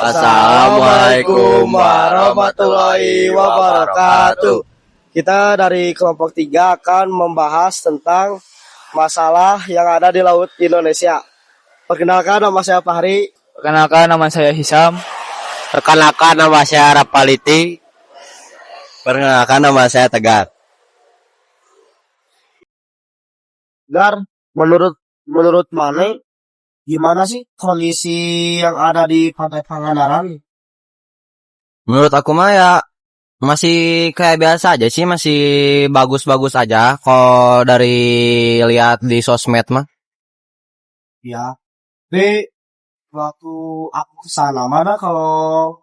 Assalamualaikum warahmatullahi wabarakatuh. Kita dari kelompok 3 akan membahas tentang masalah yang ada di Laut Indonesia. Perkenalkan, nama saya Fahri. Perkenalkan, nama saya Hisam. Perkenalkan, nama saya Rapaliti. Perkenalkan, nama saya Tegar. Gar, menurut Mane, gimana sih kondisi yang ada di Pantai Pangandaran? Menurut aku mah ya masih kayak biasa aja sih, masih bagus-bagus aja kalau dari lihat di sosmed mah. Ya, tapi waktu aku kesana mana kalau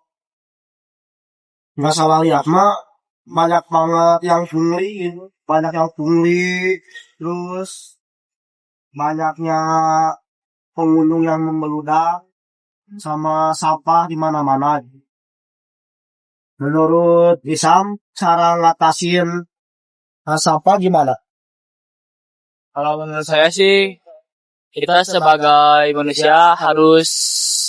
nggak salah lihat mah banyak banget yang pungli gitu. Banyak yang pungli, terus banyaknya pengunjung yang membeludak sama sampah di mana-mana. Menurut Isam, cara ngatasin sampah gimana? Kalau menurut saya sih, kita sebagai manusia harus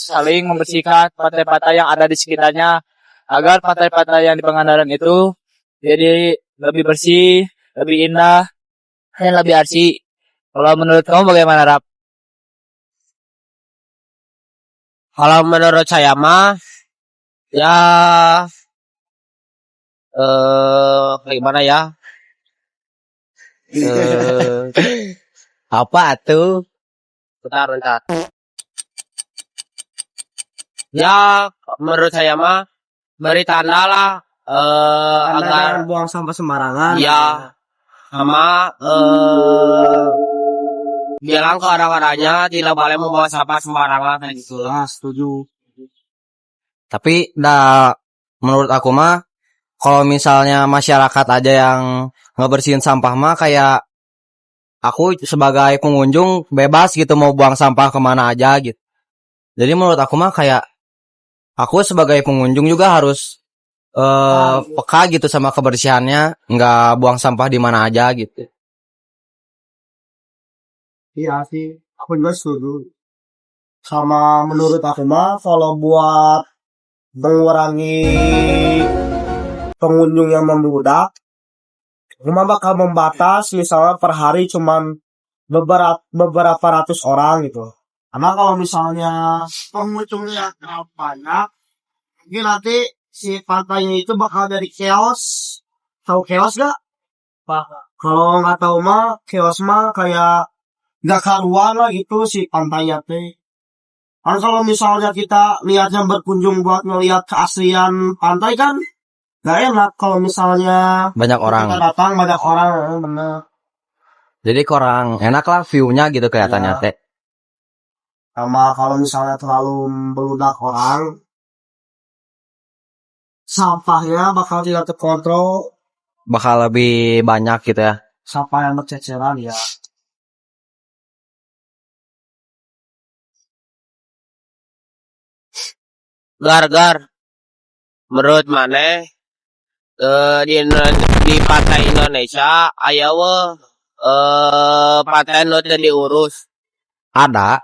saling membersihkan pantai-pantai yang ada di sekitarnya agar pantai-pantai yang di Pangandaran itu jadi lebih bersih, lebih indah, dan lebih asri. Kalau menurut kamu bagaimana, Rap? Kalau menurut saya mah, ya, gimana ya? Apa tuh? Bentar. Ya, menurut saya mah, beri tanda lah, agar buang sampah sembarangan. ya, sama bilang ke orang-orangnya tidak boleh membawa sampah sembarangan kayak gitu. Setuju. Tapi menurut aku mah kalau misalnya masyarakat aja yang ngebersihin sampah mah kayak aku sebagai pengunjung bebas gitu mau buang sampah kemana aja gitu. Jadi menurut aku mah kayak aku sebagai pengunjung juga harus peka gitu sama kebersihannya, nggak buang sampah di mana aja gitu. Iya sih, aku juga setuju. Sama menurut aku mah kalau buat mengurangi pengunjung yang membludak, cuma bakal membatas misalnya per hari cuman beberapa ratus orang gitu. Karena kalau misalnya pengunjungnya banyak, mungkin nanti si pantainya itu bakal dari chaos. Tahu chaos gak? Kalau nggak tahu mah chaos mah kayak nggak keluar lah gitu si pantainya teh. Kan kalau misalnya kita niatnya berkunjung buat ngelihat keaslian pantai kan nggak enak kalau misalnya Banyak orang. kita datang banyak orang, bener. Jadi kurang enak lah view-nya gitu kelihatannya Ya. teh. Sama kalau misalnya terlalu membeludak orang, sampahnya bakal tidak terkontrol, Bakal lebih banyak gitu ya. sampah yang berceceran ya. Gar, menurut mana di pantai Indonesia aya pantai nu teu diurus. Ada.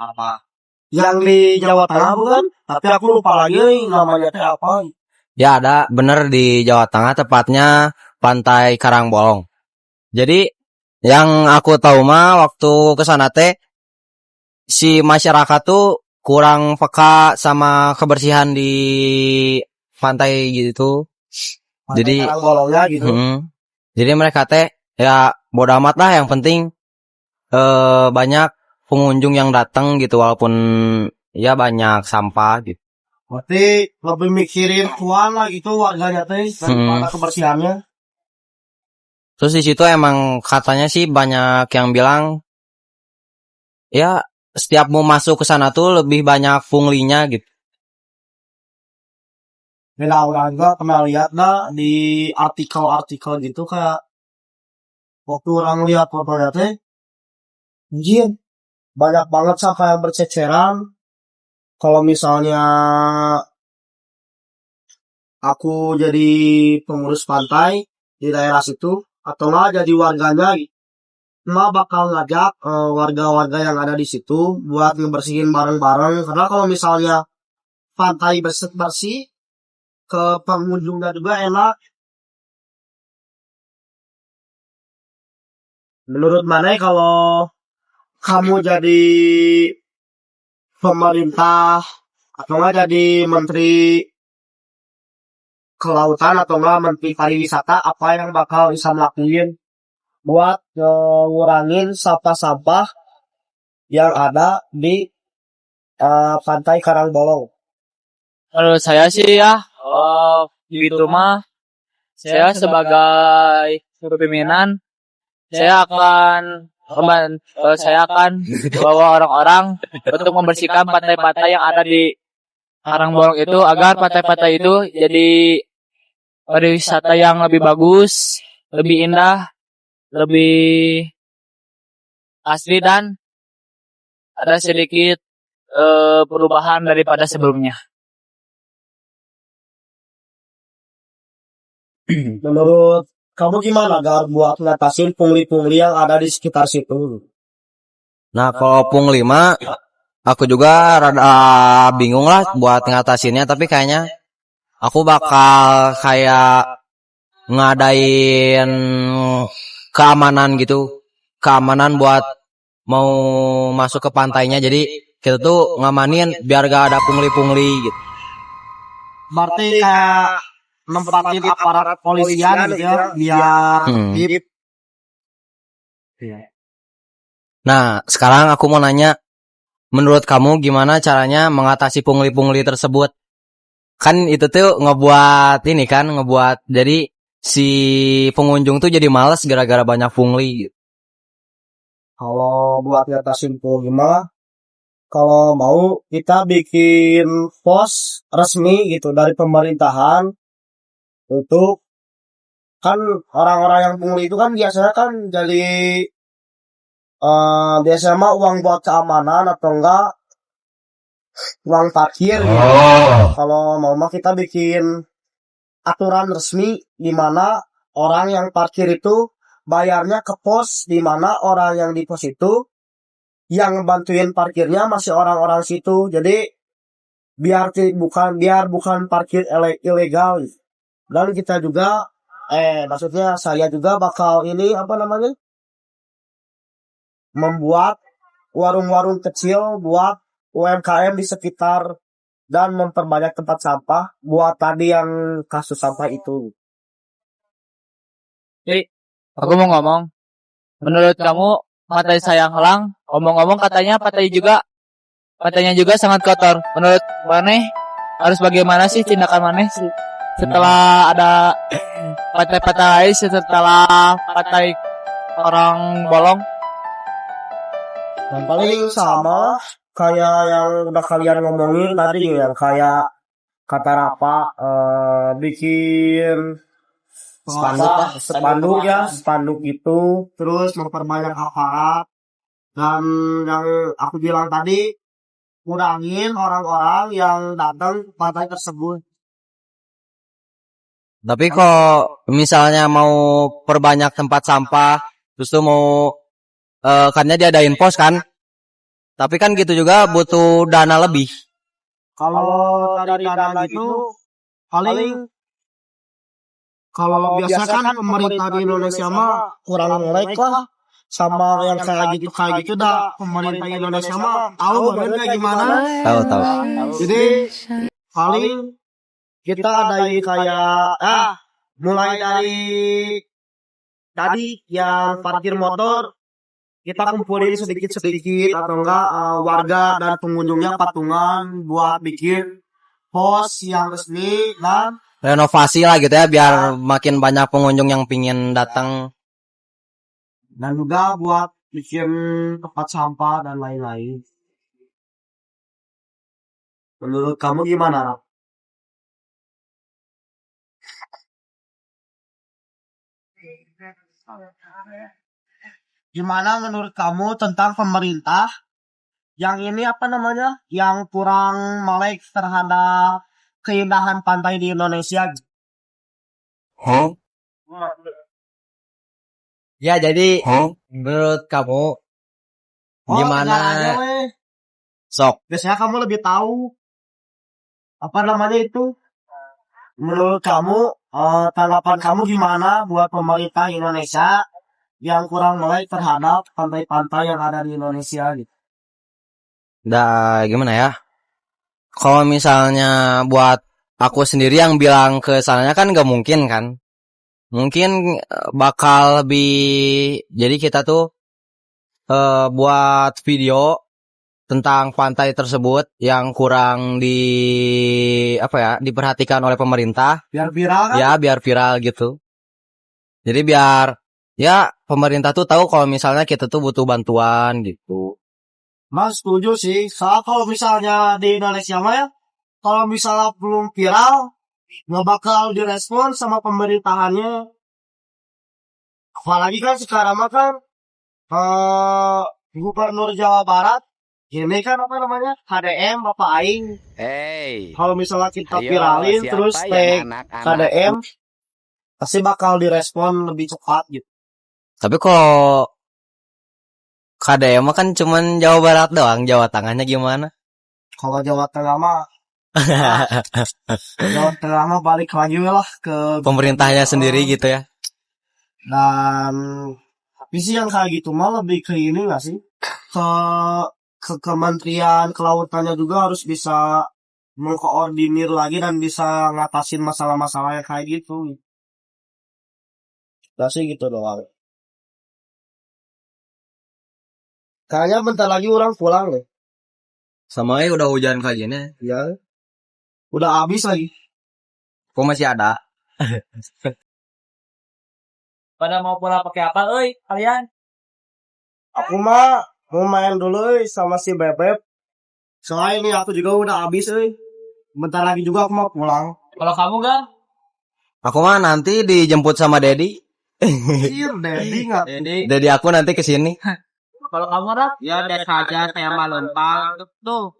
Apa? Yang di Jawa Tengah bukan? Tapi aku lupa lagi namanya teh apa. Ya ada, bener di Jawa Tengah, tepatnya Pantai Karangbolong. Jadi yang aku tahu mah waktu kesana teh si masyarakat tuh kurang peka sama kebersihan di pantai gitu. Jadi Karangbolongnya gitu. Jadi mereka teh ya bodo amat lah, yang penting banyak pengunjung yang datang gitu walaupun ya banyak sampah gitu. Berarti lebih mikirin tuan lah gitu warganya teh daripada kebersihannya. Terus di situ emang katanya sih banyak yang bilang ya setiap mau masuk ke sana tuh lebih banyak punglinya gitu. Beda orang juga pernah lihat dah di artikel-artikel gitu kayak waktu orang lihat fotonya teh, anjir, banyak banget sampah yang berceceran. Kalau misalnya aku jadi pengurus pantai di daerah situ atau nggak jadi warganya, mah bakal ngajak warga-warga yang ada di situ buat ngebersihin bareng-bareng. Karena kalau misalnya pantai bersih, ke pengunjungnya juga enak. Menurut mana kalau kamu jadi pemerintah atau enggak jadi menteri kelautan atau enggak menteri pariwisata, apa yang bakal bisa melakuin buat ngurangin sampah-sampah yang ada di pantai Karangbolong? Menurut saya sih ya, gitu mah, saya sebagai pimpinan, saya akan bawa orang-orang untuk membersihkan pantai-pantai yang ada di Karangbolong itu agar pantai-pantai itu jadi pariwisata yang lebih bagus, lebih indah, lebih asli dan ada sedikit perubahan daripada sebelumnya. Menurut kamu gimana Gar buat ngatasin pungli-pungli yang ada di sekitar situ? Nah, kalau pungli mah aku juga rada bingung lah buat ngatasinnya, tapi kayaknya aku bakal kayak ngadain keamanan gitu. Keamanan buat mau masuk ke pantainya. Jadi kita tuh ngamanin biar gak ada pungli-pungli gitu. Berarti kayak nempatin aparat polisian gitu ya, biar tertib. Nah, sekarang aku mau nanya, menurut kamu gimana caranya mengatasi pungli-pungli tersebut? Kan itu tuh ngebuat jadi si pengunjung tuh jadi malas gara-gara banyak pungli. Kalau buat ngatasin pungli mah, kalau mau kita bikin pos resmi gitu dari pemerintahan untuk, kan orang-orang yang pungli itu kan biasanya kan jadi biasanya mah uang buat keamanan atau enggak uang parkir gitu. Kalau mau mah kita bikin aturan resmi di mana orang yang parkir itu bayarnya ke pos, di mana orang yang di pos itu yang bantuin parkirnya masih orang-orang situ. Jadi biar bukan parkir ilegal. Dan kita juga maksudnya saya juga bakal ini apa namanya? Membuat warung-warung kecil buat UMKM di sekitar dan memperbanyak tempat sampah buat tadi yang kasus sampah itu. Jadi, aku mau ngomong, menurut kamu pantai Sayanghelang, ngomong-ngomong katanya pantainya juga sangat kotor. Menurut Maneh, harus bagaimana sih tindakan Maneh setelah ada pantai-pantai setelah pantai Karangbolong? Yang paling sama kayak yang udah kalian ngomongin tadi yang kayak kata Rafa bikin spanduk itu, terus memperbanyak aparat, dan yang aku bilang tadi kurangin orang-orang yang datang ke pantai tersebut. Tapi kalau misalnya mau perbanyak tempat sampah, terus tuh mau karena diadain pos kan, tapi kan gitu juga butuh dana lebih. Kalau dari dana itu paling, kalau biasa kan pemerintah di Indonesia mah kurang melek lah sama yang kayak gitu dah. Pemerintah Indonesia mah tahu banget kayak gimana. Tahu. Jadi paling kita adain kayak mulai dari tadi yang parkir motor kita kumpulin sedikit-sedikit atau enggak warga dan pengunjungnya patungan buat bikin pos yang resmi dan Renovasi lah gitu ya biar makin banyak pengunjung yang pingin datang. juga buat bikin tempat sampah dan lain-lain. Menurut kamu gimana, Raf? Gimana menurut kamu tentang pemerintah yang ini apa namanya, yang kurang melek terhadap keindahan pantai di Indonesia? Ya jadi menurut kamu gimana? Enggak aja, weh. Sok. Biasanya kamu lebih tahu. apa namanya itu? Menurut kamu, tanggapan kamu gimana buat pemerintah Indonesia yang kurang melek terhadap pantai-pantai yang ada di Indonesia gitu? Gimana ya? Kalau misalnya buat aku sendiri yang bilang ke sananya kan nggak mungkin kan. Mungkin bakal lebih, jadi kita tuh buat video tentang pantai tersebut yang kurang diperhatikan oleh pemerintah. Biar viral kan? Ya, biar viral gitu. Jadi biar ya pemerintah tuh tahu kalau misalnya kita tuh butuh bantuan gitu. Mas setuju sih. Soal kalau misalnya di Indonesia mah ya, kalau misalnya belum viral, nggak bakal direspon sama pemerintahannya. Apalagi kan sekarang mah kan Gubernur Jawa Barat, ini kan apa namanya, HDM Bapak Aing. Hey, Kalau misalnya kita ayo, viralin siapa terus yang tag anak-anak? KDM, pasti bakal direspon lebih cepat gitu. Tapi kalau KDM mah kan cuman Jawa Barat doang, Jawa Tengahnya gimana? Kalau Jawa Tengah mah, Jawa Tengah mah balik lagi lah ke Pemerintahnya sendiri gitu ya. Dan tapi sih yang kayak gitu mah lebih ke ini nggak sih? Ke Kementerian Kelautannya juga harus bisa mengkoordinir lagi dan bisa ngatasin masalah-masalah yang kayak gitu. Udah sih gitu doang. Kayaknya bentar lagi orang pulang deh. Sama udah hujan kayak gini. Ya. Udah habis lagi. Kok masih ada? Pada mau pulang pakai apa, kalian? Aku mah mau main dulu sama si Bebek. Soalnya ini aku juga udah habis bentar lagi juga aku mau pulang. Kalau kamu kan? Aku mah nanti dijemput sama Dedi. Iya, Dedi nggak? Dedi aku nanti kesini. Kalau kamu Rap? Ya udah saja saya mah lempang. Tuh.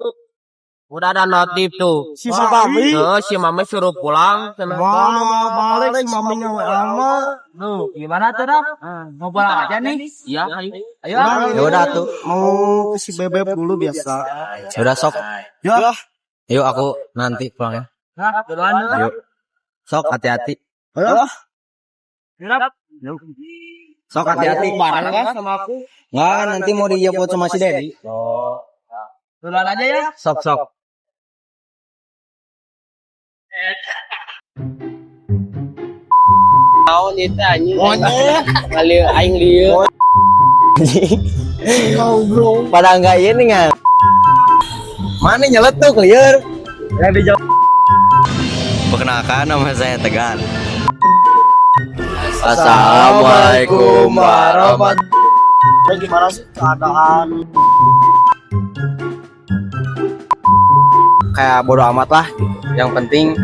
Udah ada notif tuh. Si Mami. Tuh, si Mami suruh pulang. Mana mau balik maminya lama. Tuh, gimana tuh Rap? Mau pulang aja nih? Iya, ayo. Ayo. Ya udah tuh. Mau si Bebek dulu biasa. Ya udah sok. Ya. Yuk aku nanti pulang ya. Rap, duluan dulu. Yuk. Sok hati-hati. Ayo. Rap. Sok hati-hati. Bareng kan sama aku? Nggak, nanti mau dijemput sama si Dedi. Duluan aja ya. Sok. Tahun itu anjing. Kali aing lieu. Pada enggak ini nggak? Mana nyeletuk liar? Yang dijawab. Perkenalkan nama saya Tegar. Assalamualaikum warahmatullahi. Gimana sih keadaan? Kayak bodo amat lah. Yang penting